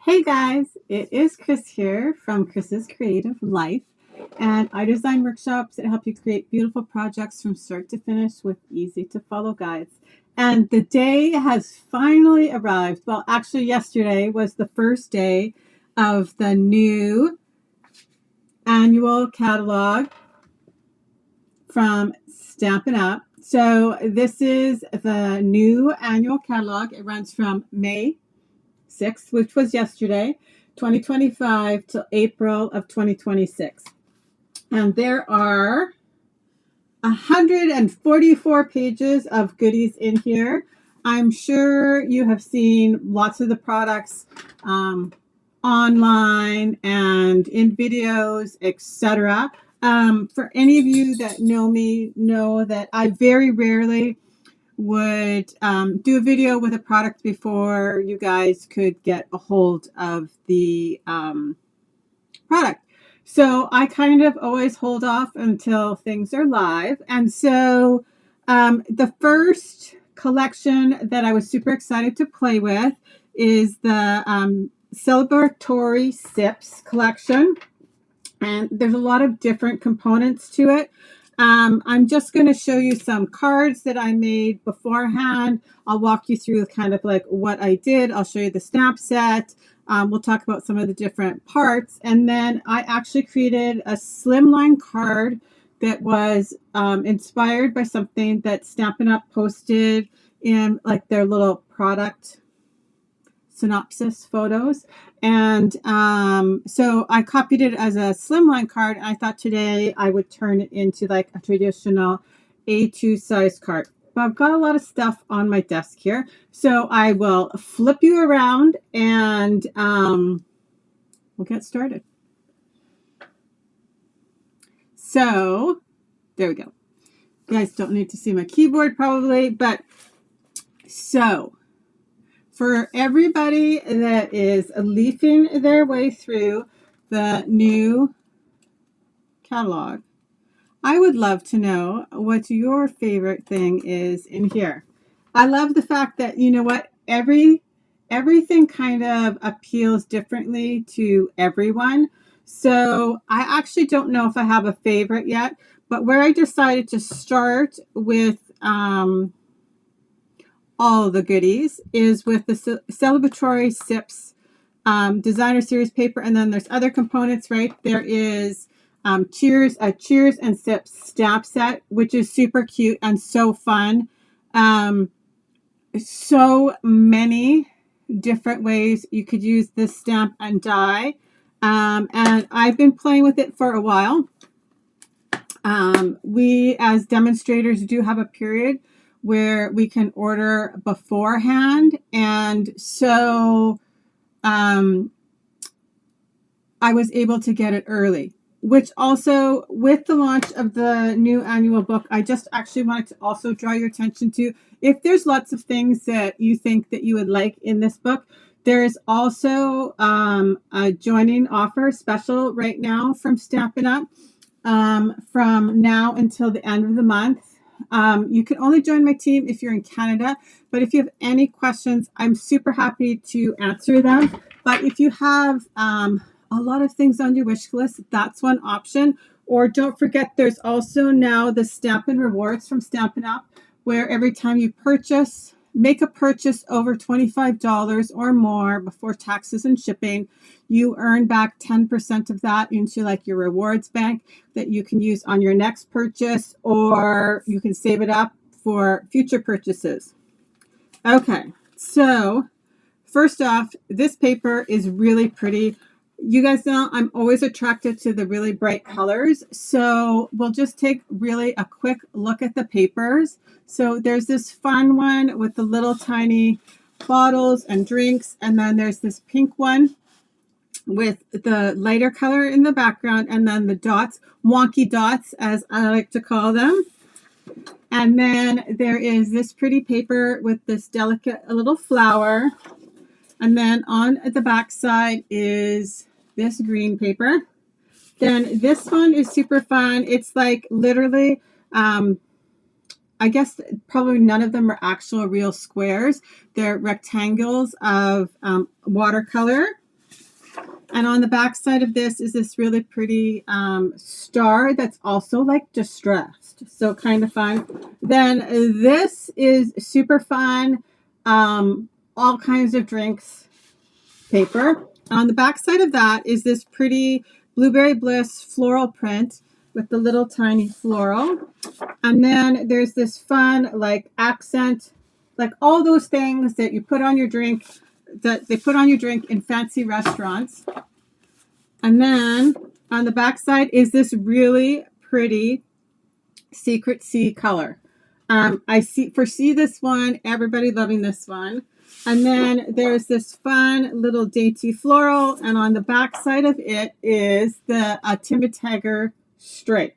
Hey guys, it is Chris here from Chris's Creative Life, and I design workshops that help you create beautiful projects from start to finish with easy to follow guides. And the day has finally arrived. Well, actually, yesterday was the first day of the new annual catalog from Stampin' Up. So this is the new annual catalog. It runs from May 6th, which was yesterday, 2025 to April of 2026. And there are 144 pages of goodies in here. I'm sure you have seen lots of the products online and in videos, etc. For any of you that know me, know that I very rarely would do a video with a product before you guys could get a hold of the product. So I kind of always hold off until things are live. And so the first collection that I was super excited to play with is the Celebratory Sips collection. And there's a lot of different components to it. I'm just going to show you some cards that I made beforehand. I'll walk you through kind of like what I did. I'll show you the snap set. We'll talk about some of the different parts. And then I actually created a slimline card that was inspired by something that Stampin' Up posted in like their little product synopsis photos. And so I copied it as a slimline card. And I thought today I would turn it into like a traditional A2 size card. But I've got a lot of stuff on my desk here. So I will flip you around and we'll get started. So there we go. You guys don't need to see my keyboard probably, but so for everybody that is leafing their way through the new catalog, I would love to know what your favorite thing is in here. I love the fact that, you know what, everything kind of appeals differently to everyone. So I actually don't know if I have a favorite yet, but where I decided to start with all the goodies is with the Celebratory Sips designer series paper, and then there's other components, right? There is Cheers and Sips stamp set, which is super cute and so fun. So many different ways you could use this stamp and die, and I've been playing with it for a while. We as demonstrators do have a period where we can order beforehand. And so I was able to get it early, which also with the launch of the new annual book, I just actually wanted to also draw your attention to, if there's lots of things that you think that you would like in this book, there is also a joining offer special right now from Stampin' Up from now until the end of the month. You can only join my team if you're in Canada, but if you have any questions, I'm super happy to answer them. But if you have a lot of things on your wish list, that's one option. Or don't forget, there's also now the Stampin' Rewards from Stampin' Up, where every time you make a purchase over $25 or more before taxes and shipping, you earn back 10% of that into like your rewards bank that you can use on your next purchase, or you can save it up for future purchases. Okay, so first off, this paper is really pretty. You guys know I'm always attracted to the really bright colors. So we'll just take really a quick look at the papers. So there's this fun one with the little tiny bottles and drinks. And then there's this pink one with the lighter color in the background. And then the dots, wonky dots, as I like to call them. And then there is this pretty paper with this delicate little flower. And then on the back side is this green paper. Then this one is super fun. It's like literally, I guess probably none of them are actual real squares. They're rectangles of watercolor. And on the back side of this is this really pretty star that's also like distressed. So kind of fun. Then this is super fun. All kinds of drinks paper. On the back side of that is this pretty Blueberry Bliss floral print with the little tiny floral. And then there's this fun like accent, like all those things that you put on your drink, that they put on your drink in fancy restaurants. And then on the back side is this really pretty Secret Sea color. I foresee this one, everybody loving this one. And then there's this fun little dainty floral, and on the back side of it is the Timmetager stripe.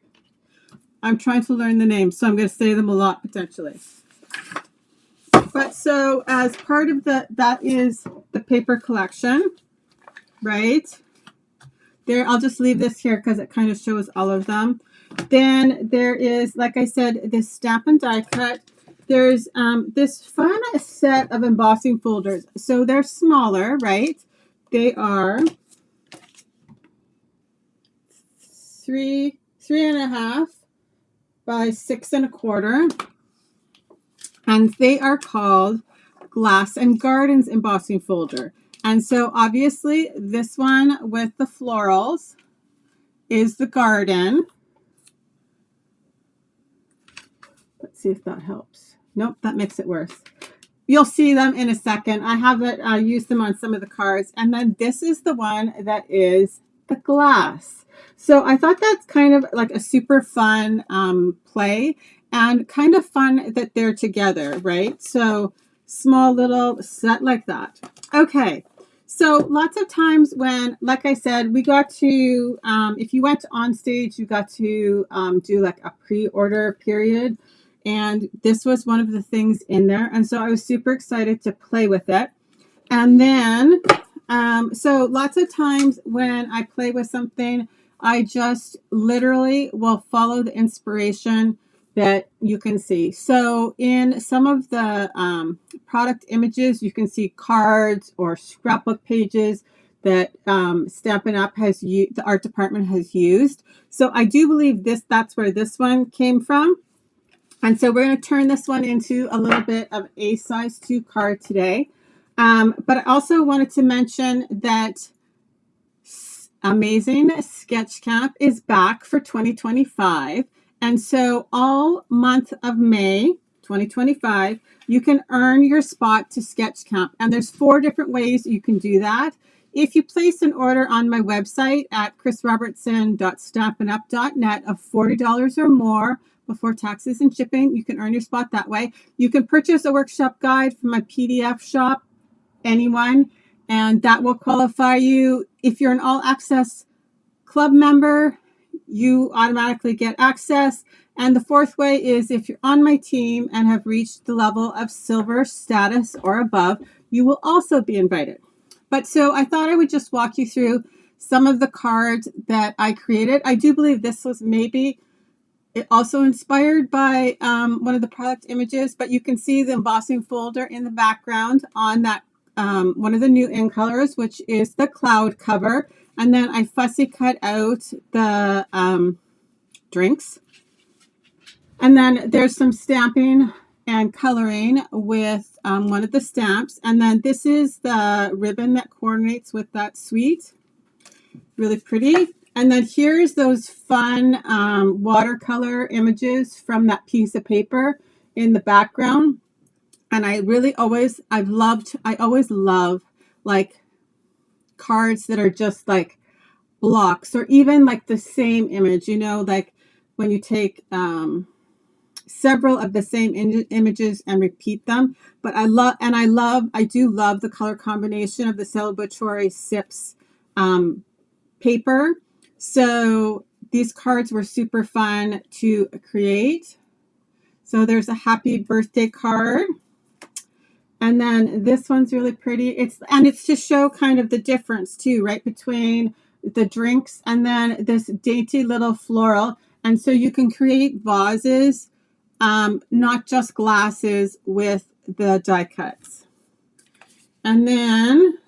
I'm trying to learn the names, so I'm going to say them a lot potentially. But so as part of that is the paper collection, right? There, I'll just leave this here because it kind of shows all of them. Then there is, like I said, this Stampin' die cut. There's this fun set of embossing folders. So they're smaller, right? They are 3.5 by 6.25. And they are called Glass and Gardens embossing folder. And so obviously this one with the florals is the garden. Let's see if that helps. Nope, that makes it worse. You'll see them in a second. I haven't used them on some of the cards. And then this is the one that is the glass. So I thought that's kind of like a super fun play, and kind of fun that they're together, right? So small little set like that. Okay. So lots of times when, like I said, we got to, if you went on stage, you got to do like a pre-order period. And this was one of the things in there. And so I was super excited to play with it. And then, so lots of times when I play with something, I just literally will follow the inspiration that you can see. So in some of the product images, you can see cards or scrapbook pages that Stampin' Up has used, the art department has used. So I do believe that's where this one came from. And so we're going to turn this one into a little bit of a size 2 card today. But I also wanted to mention that A-May-zing Sketch Camp is back for 2025. And so all month of May 2025, you can earn your spot to Sketch Camp. And there's 4 different ways you can do that. If you place an order on my website at chrisrobertson.stampinup.net of $40 or more, before taxes and shipping, you can earn your spot that way. You can purchase a workshop guide from my PDF shop, anyone, and that will qualify you. If you're an all access club member, you automatically get access. And the 4th way is if you're on my team and have reached the level of silver status or above, you will also be invited. But so I thought I would just walk you through some of the cards that I created. I do believe this was maybe also inspired by one of the product images, but you can see the embossing folder in the background on that one of the new in colors, which is the cloud cover. And then I fussy cut out the drinks. And then there's some stamping and coloring with one of the stamps. And then this is the ribbon that coordinates with that suite. Really pretty. And then here's those fun watercolor images from that piece of paper in the background. And I always love like cards that are just like blocks, or even like the same image, you know, like when you take several of the same images and repeat them. But I do love the color combination of the Celebratory Sips paper. So these cards were super fun to create. So there's a happy birthday card. And then this one's really pretty. It's to show kind of the difference too, right, between the drinks and then this dainty little floral. And so you can create vases, not just glasses, with the die cuts. And then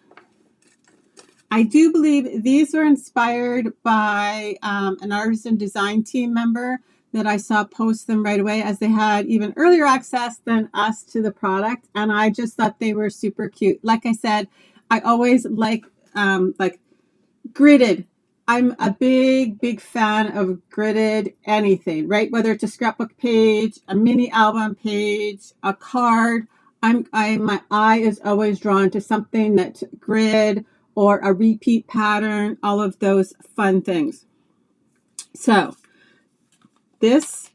I do believe these were inspired by an artisan design team member that I saw post them right away, as they had even earlier access than us to the product. And I just thought they were super cute. Like I said, I always like gridded. I'm a big fan of gridded anything, right? Whether it's a scrapbook page, a mini album page, a card. My eye is always drawn to something that's grid or a repeat pattern, all of those fun things. So this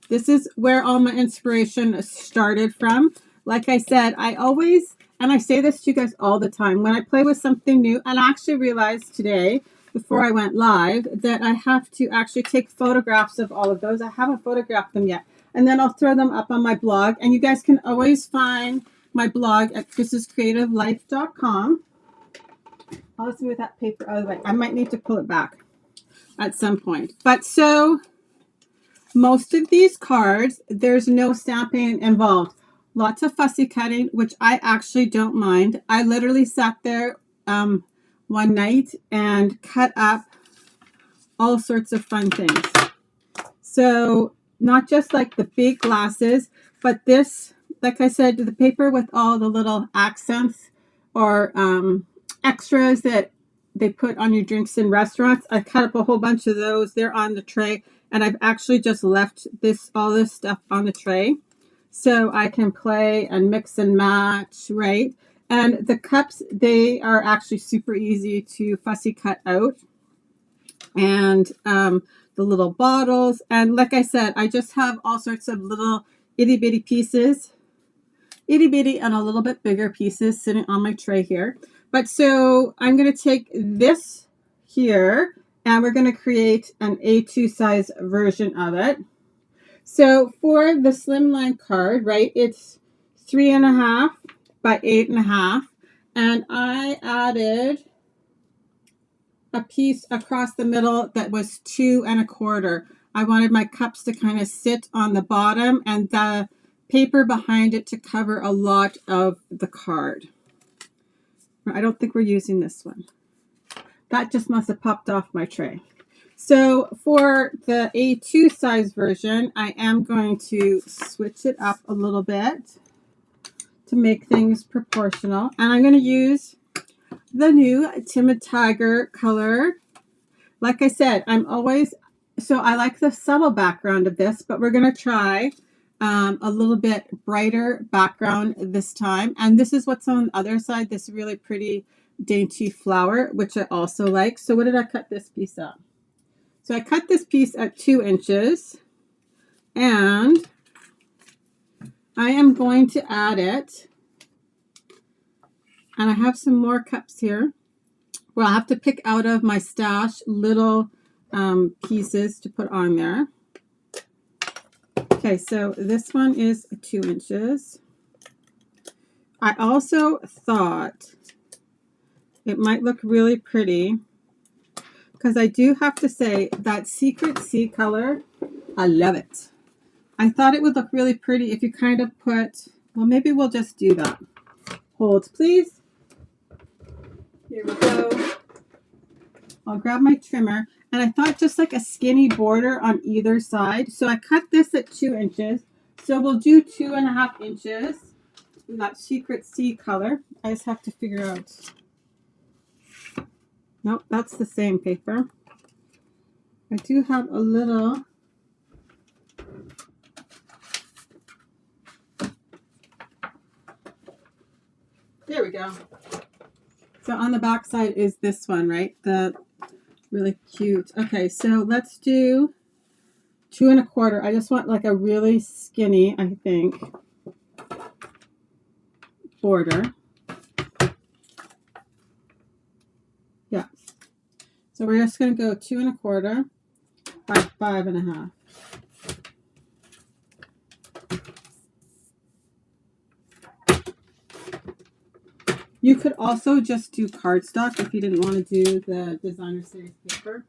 is where all my inspiration started from. Like I said, I always, and I say this to you guys all the time, when I play with something new, and I actually realized today, before I went live, that I have to actually take photographs of all of those. I haven't photographed them yet. And then I'll throw them up on my blog. And you guys can always find my blog at chrisscreativelife.com. I'll move that paper out of the way. I might need to pull it back at some point. But so most of these cards, there's no stamping involved. Lots of fussy cutting, which I actually don't mind. I literally sat there one night and cut up all sorts of fun things. So not just like the big glasses, but this, like I said, the paper with all the little accents or extras that they put on your drinks in restaurants. I cut up a whole bunch of those. They're on the tray, and I've actually just left all this stuff on the tray so I can play and mix and match, right? And the cups, they are actually super easy to fussy cut out. And the little bottles. And like I said, I just have all sorts of little itty bitty pieces, itty bitty and a little bit bigger pieces sitting on my tray here. But so I'm going to take this here and we're going to create an A2 size version of it. So for the slimline card, right, it's 3.5 by 8.5. And I added a piece across the middle that was 2.25. I wanted my cups to kind of sit on the bottom and the paper behind it to cover a lot of the card. I don't think we're using this one. That just must have popped off my tray. So for the A2 size version, I am going to switch it up a little bit to make things proportional. And I'm going to use the new Timid Tiger color. Like I said, I like the subtle background of this, but we're going to try a little bit brighter background this time. And this is what's on the other side, this really pretty dainty flower, which I also like. So what did I cut this piece up? So I cut this piece at 2 inches, and I am going to add it. And I have some more cups here. Well, I have to pick out of my stash little pieces to put on there. Okay, so this one is 2 inches. I also thought it might look really pretty because I do have to say that Secret Sea color, I love it. I thought it would look really pretty if you kind of put, well, maybe we'll just do that. Hold, please. Here we go. I'll grab my trimmer, and I thought just like a skinny border on either side. So I cut this at 2 inches. So we'll do 2.5 inches in that Secret Sea color. I just have to figure out. Nope, that's the same paper. I do have a little. There we go. So on the back side is this one, right? The really cute. Okay, so let's do 2.25. I just want like a really skinny, I think, border. Yeah. So we're just going to go 2.25 by 5.5. You could also just do cardstock if you didn't want to do the designer series paper.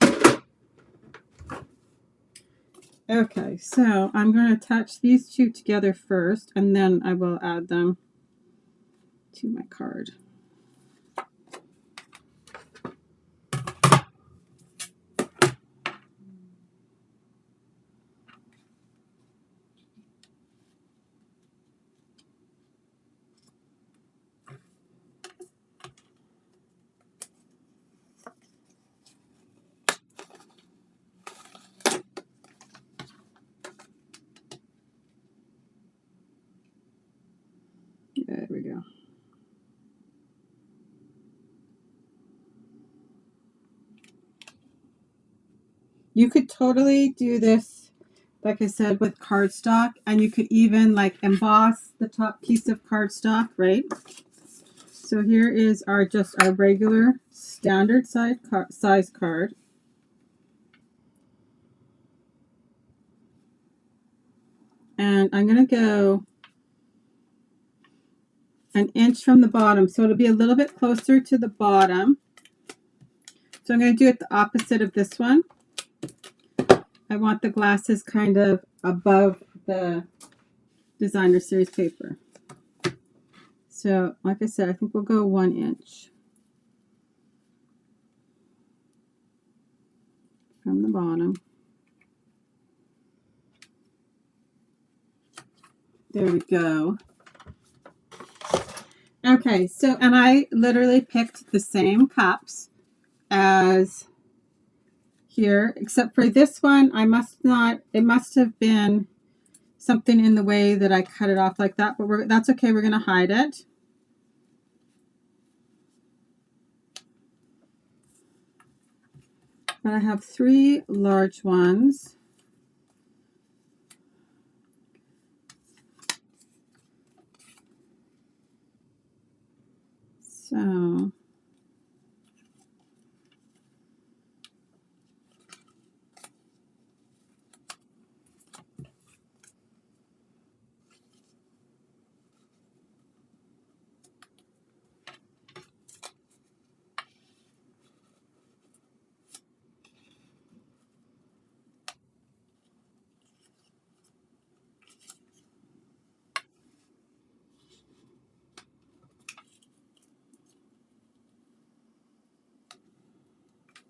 Okay, so I'm going to attach these two together first, and then I will add them to my card. There we go. You could totally do this, like I said, with cardstock, and you could even like emboss the top piece of cardstock, right? So here is our just our regular standard size card. And I'm going to go an inch from the bottom, so it'll be a little bit closer to the bottom. So I'm going to do it the opposite of this one. I want the glasses kind of above the designer series paper. So like I said, I think we'll go 1 inch from the bottom. There we go. Okay, so, and I literally picked the same cups as here, except for this one, I must not, it must have been something in the way that I cut it off like that, but that's okay, we're going to hide it. But I have 3 large ones. So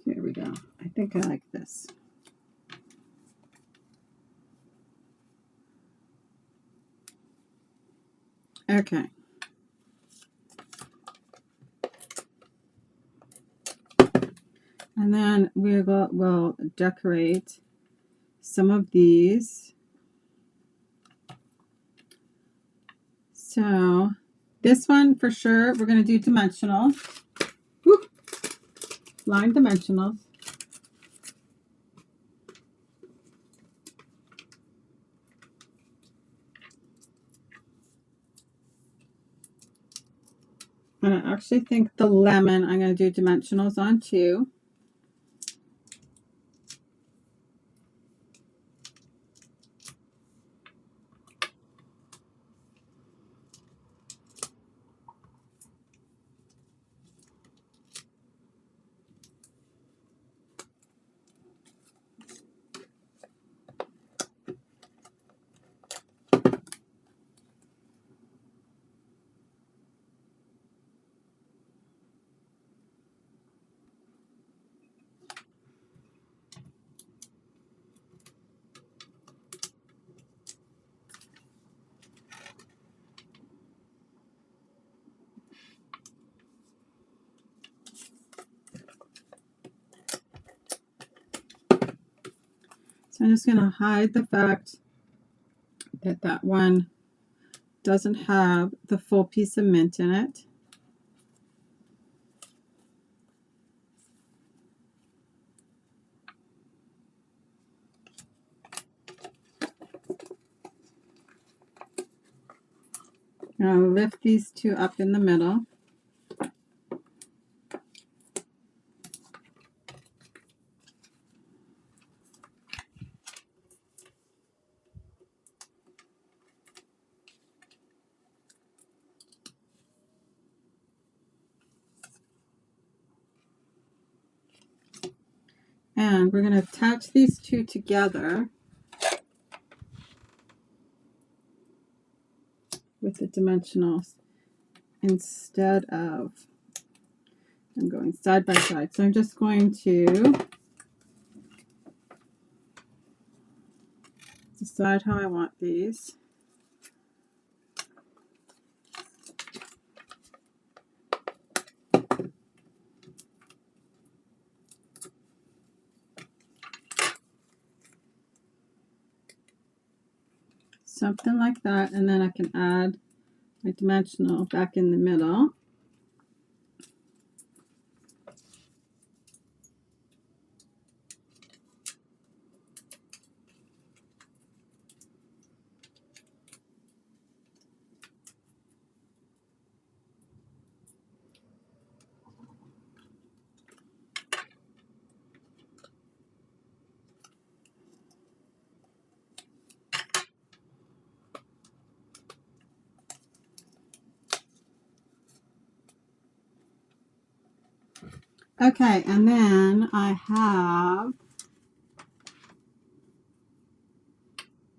here we go. I think I like this. Okay. And then we'll decorate some of these. So this one for sure, we're going to do dimensional. Whoop. Line dimensionals. And I actually think the lemon I'm going to do dimensionals on too. So I'm just going to hide the fact that that one doesn't have the full piece of mint in it. I'll lift these 2 up in the middle. And we're going to attach these 2 together with the dimensionals instead of, I'm going side by side. So I'm just going to decide how I want these. Something like that, and then I can add my dimensional back in the middle. Okay, and then I have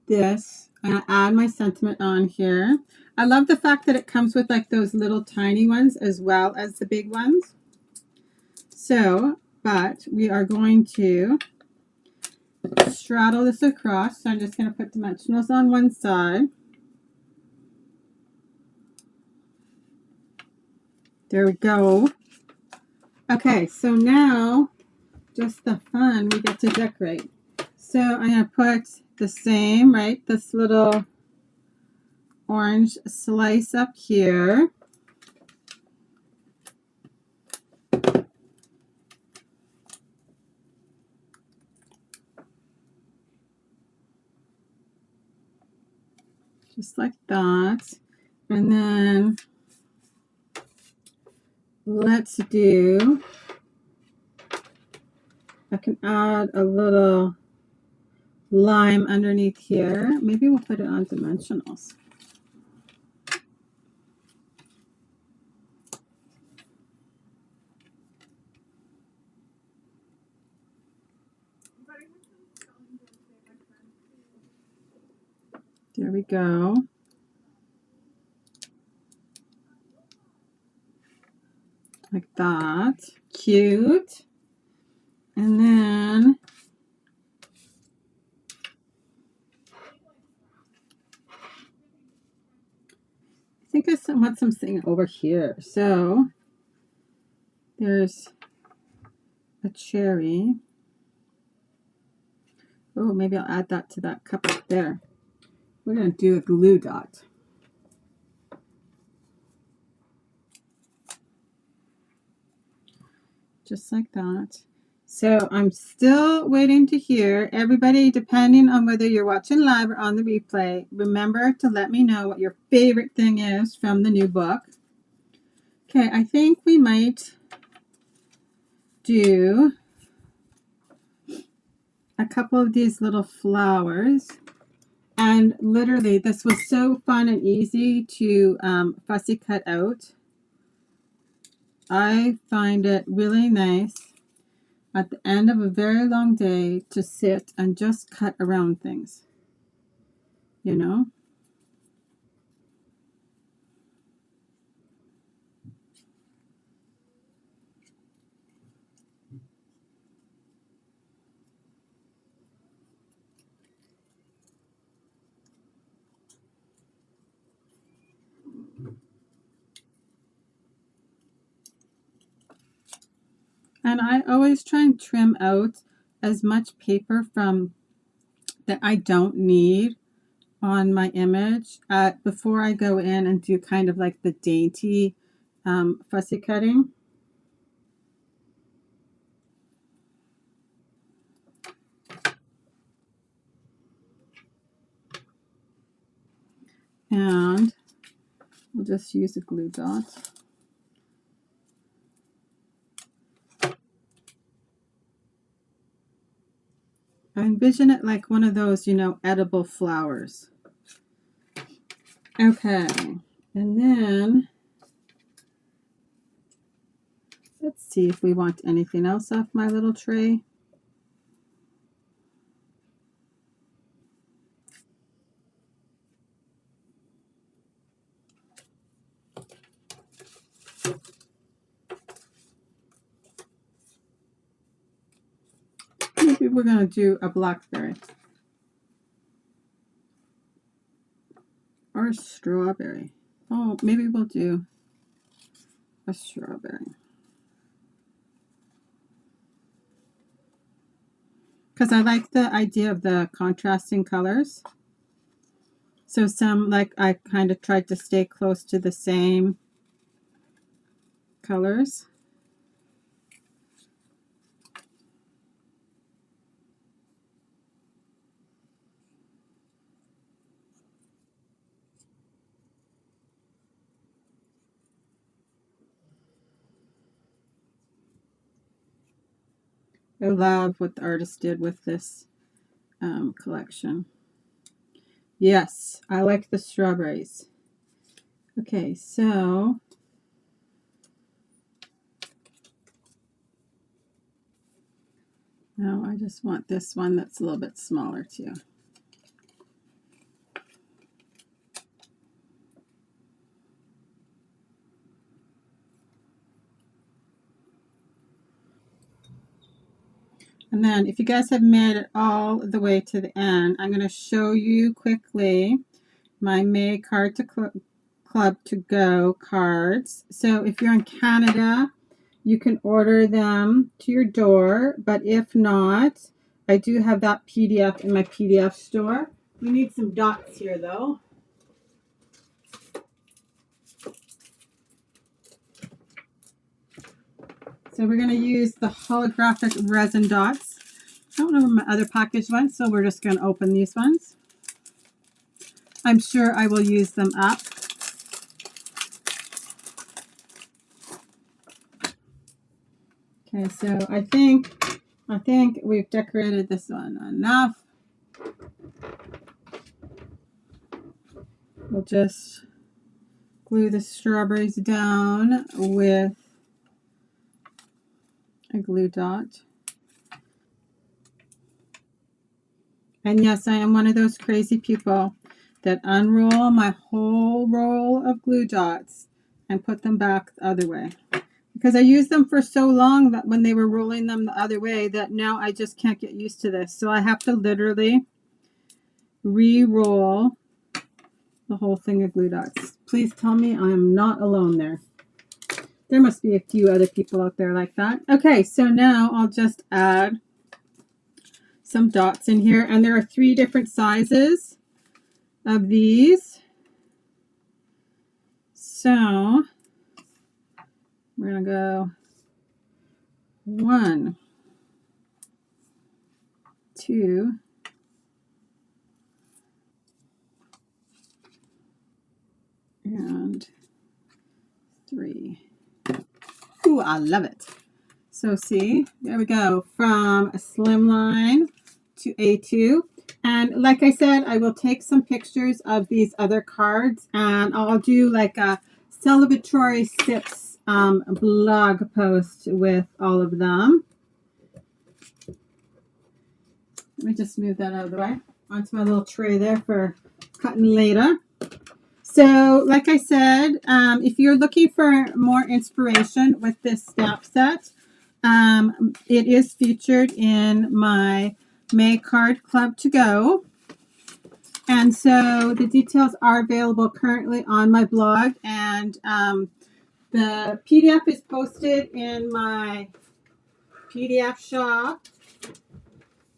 this. I'm going to add my sentiment on here. I love the fact that it comes with like those little tiny ones as well as the big ones. So, but we are going to straddle this across. So I'm just going to put dimensionals on one side. There we go. Okay, so now just the fun, we get to decorate. So I'm going to put the same, right, this little orange slice up here. Just like that. And then let's do, I can add a little lime underneath here. Maybe we'll put it on dimensionals. There we go. Like that. Cute. And then I think I want something over here. So there's a cherry. Oh, maybe I'll add that to that cup up there. We're going to do a glue dot. Just like that. So I'm still waiting to hear. Everybody, depending on whether you're watching live or on the replay, remember to let me know what your favorite thing is from the new book. Okay, I think we might do a couple of these little flowers. And literally, this was so fun and easy to fussy cut out. I find it really nice at the end of a very long day to sit and just cut around things, you know? And I always try and trim out as much paper from that I don't need on my image before I go in and do kind of like the dainty fussy cutting. And we'll just use a glue dot. I envision it like one of those, you know, edible flowers. Okay, and then let's see if we want anything else off my little tray. Maybe we're going to do a blackberry. Or a strawberry. Oh, maybe we'll do a strawberry. Because I like the idea of the contrasting colors. So some, like, I kind of tried to stay close to the same colors. I love what the artist did with this collection. Yes, I like the strawberries. Okay, so now I just want this one that's a little bit smaller too. And then if you guys have made it all the way to the end, I'm going to show you quickly my May Card to Club to Go cards. So if you're in Canada, you can order them to your door, but if not, I do have that PDF in my PDF store. We need some dots here though. So we're going to use the holographic resin dots. I don't know where my other package went, so we're just going to open these ones. I'm sure I will use them up. Okay, so I think we've decorated this one enough. We'll just glue the strawberries down with a glue dot. And yes, I am one of those crazy people that unroll my whole roll of glue dots and put them back the other way. Because I used them for so long that when they were rolling them the other way that now I just can't get used to this. So I have to literally re-roll the whole thing of glue dots. Please tell me I am not alone there. There must be a few other people out there like that. Okay, so now I'll just add some dots in here. And there are 3 different sizes of these. So we're going to go 1, 2, and 3. Ooh, I love it. So see, there we go, from a slimline to A2. And like I said, I will take some pictures of these other cards and I'll do like a Celebratory Sips blog post with all of them. Let me just move that out of the way. Onto my little tray there for cutting later. So, like I said, if you're looking for more inspiration with this stamp set, it is featured in my May Card Club to Go. And so the details are available currently on my blog. And the PDF is posted in my PDF shop.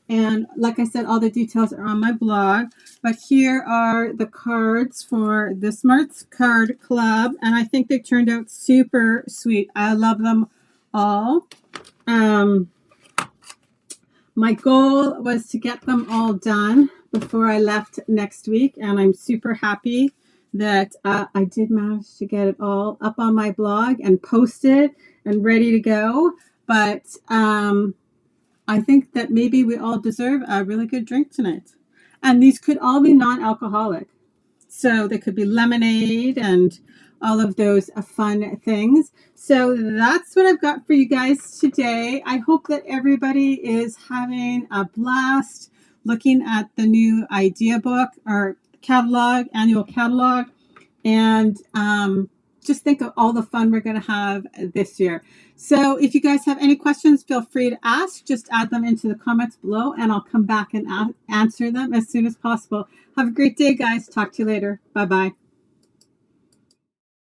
And like I said, all the details are on my blog. But here are the cards for the Smarts Card Club. And I think they turned out super sweet. I love them all. My goal was to get them all done before I left next week. And I'm super happy that I did manage to get it all up on my blog and posted and ready to go. But I think that maybe we all deserve a really good drink tonight. And these could all be non-alcoholic. So they could be lemonade and all of those fun things. So that's what I've got for you guys today. I hope that everybody is having a blast looking at the new idea book or catalog, annual catalog. And just think of all the fun we're going to have this year. So if you guys have any questions, feel free to ask. Just add them into the comments below and I'll come back and answer them as soon as possible. Have a great day, guys. Talk to you later. Bye-bye.